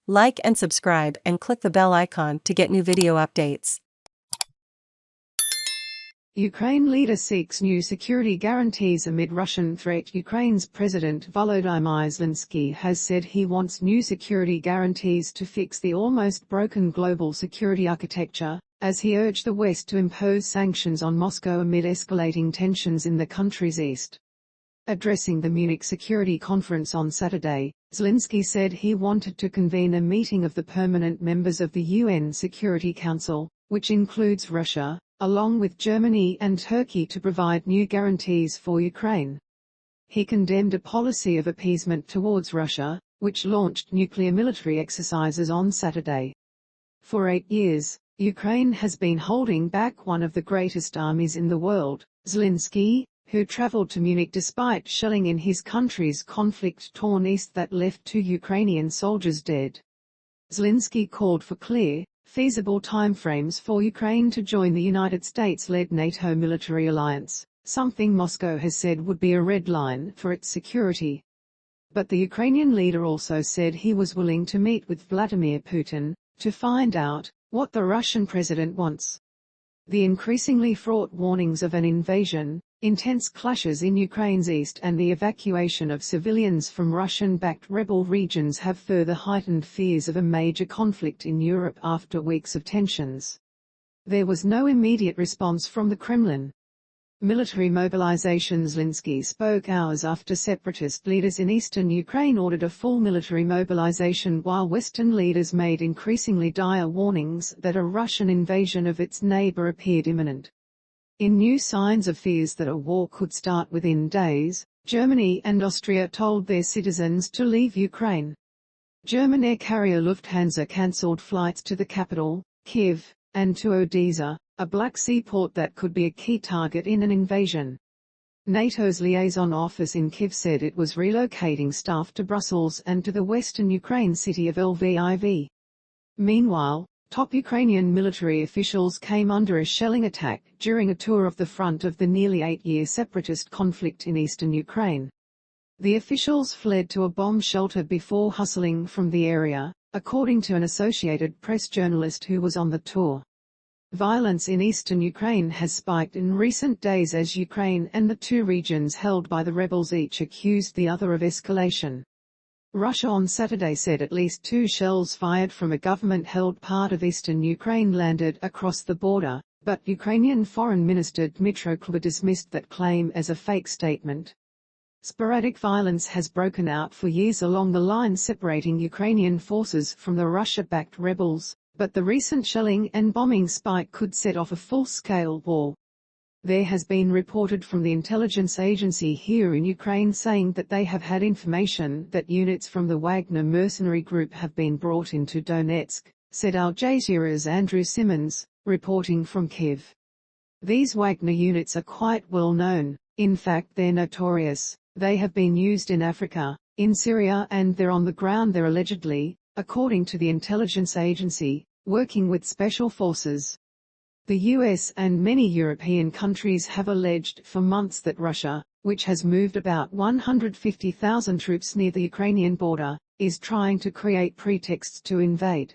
Like and subscribe and click the bell icon to get new video updates. Ukraine leader seeks new security guarantees amid Russian threat. Ukraine's President Volodymyr Zelenskyy has said he wants new security guarantees to fix the almost broken global security architecture, as he urged the West to impose sanctions on Moscow amid escalating tensions in the country's east. Addressing the Munich Security Conference on Saturday, Zelenskyy said he wanted to convene a meeting of the permanent members of the UN Security Council, which includes Russia, along with Germany and Turkey, to provide new guarantees for Ukraine. He condemned a policy of appeasement towards Russia, which launched nuclear military exercises on Saturday. For 8 years, Ukraine has been holding back one of the greatest armies in the world. Zelenskyy, who traveled to Munich despite shelling in his country's conflict-torn east that left 2 Ukrainian soldiers dead. Zelenskyy called for clear, feasible timeframes for Ukraine to join the United States-led NATO military alliance, something Moscow has said would be a red line for its security. But the Ukrainian leader also said he was willing to meet with Vladimir Putin to find out what the Russian president wants. The increasingly fraught warnings of an invasion, intense clashes in Ukraine's east and the evacuation of civilians from Russian-backed rebel regions have further heightened fears of a major conflict in Europe after weeks of tensions. There was no immediate response from the Kremlin. Military mobilization. Zelenskyy spoke hours after separatist leaders in eastern Ukraine ordered a full military mobilization, while Western leaders made increasingly dire warnings that a Russian invasion of its neighbour appeared imminent. In new signs of fears that a war could start within days, Germany and Austria told their citizens to leave Ukraine. German air carrier Lufthansa cancelled flights to the capital, Kyiv, and to Odesa, a Black Sea port that could be a key target in an invasion. NATO's liaison office in Kyiv said it was relocating staff to Brussels and to the western Ukraine city of Lviv. Meanwhile, top Ukrainian military officials came under a shelling attack during a tour of the front of the nearly 8-year separatist conflict in eastern Ukraine. The officials fled to a bomb shelter before hustling from the area, according to an Associated Press journalist who was on the tour. Violence in eastern Ukraine has spiked in recent days as Ukraine and the 2 regions held by the rebels each accused the other of escalation. Russia on Saturday said at least 2 shells fired from a government-held part of eastern Ukraine landed across the border, but Ukrainian Foreign Minister Dmytro Kuleba dismissed that claim as a fake statement. Sporadic violence has broken out for years along the line separating Ukrainian forces from the Russia-backed rebels, but the recent shelling and bombing spike could set off a full-scale war. There has been reported from the intelligence agency here in Ukraine saying that they have had information that units from the Wagner mercenary group have been brought into Donetsk, said Al Jazeera's Andrew Simmons, reporting from Kyiv. These Wagner units are quite well known. In fact, they're notorious. They have been used in Africa, in Syria, and they're on the ground there allegedly, according to the intelligence agency, working with special forces. The US and many European countries have alleged for months that Russia, which has moved about 150,000 troops near the Ukrainian border, is trying to create pretexts to invade.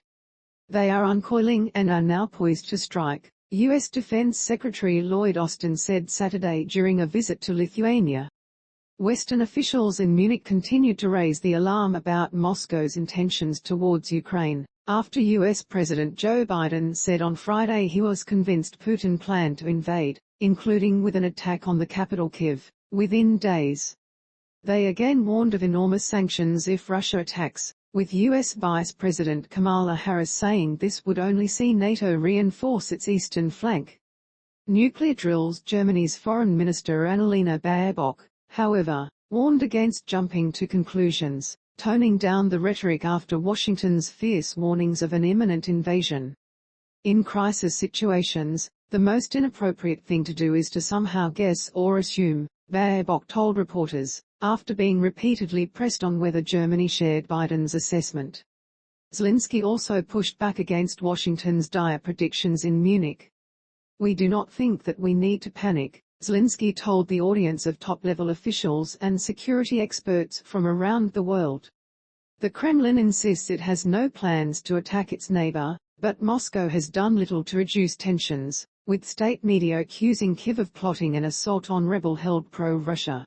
They are uncoiling and are now poised to strike, US Defense Secretary Lloyd Austin said Saturday during a visit to Lithuania. Western officials in Munich continued to raise the alarm about Moscow's intentions towards Ukraine, after US President Joe Biden said on Friday he was convinced Putin planned to invade, including with an attack on the capital Kyiv, within days. They again warned of enormous sanctions if Russia attacks, with US Vice President Kamala Harris saying this would only see NATO reinforce its eastern flank. Nuclear drills. Germany's Foreign Minister Annalena Baerbock, however, warned against jumping to conclusions, toning down the rhetoric after Washington's fierce warnings of an imminent invasion. In crisis situations, the most inappropriate thing to do is to somehow guess or assume, Baerbock told reporters, after being repeatedly pressed on whether Germany shared Biden's assessment. Zelenskyy also pushed back against Washington's dire predictions in Munich. "We do not think that we need to panic," Zelenskyy told the audience of top-level officials and security experts from around the world. The Kremlin insists it has no plans to attack its neighbour, but Moscow has done little to reduce tensions, with state media accusing Kyiv of plotting an assault on rebel-held pro-Russia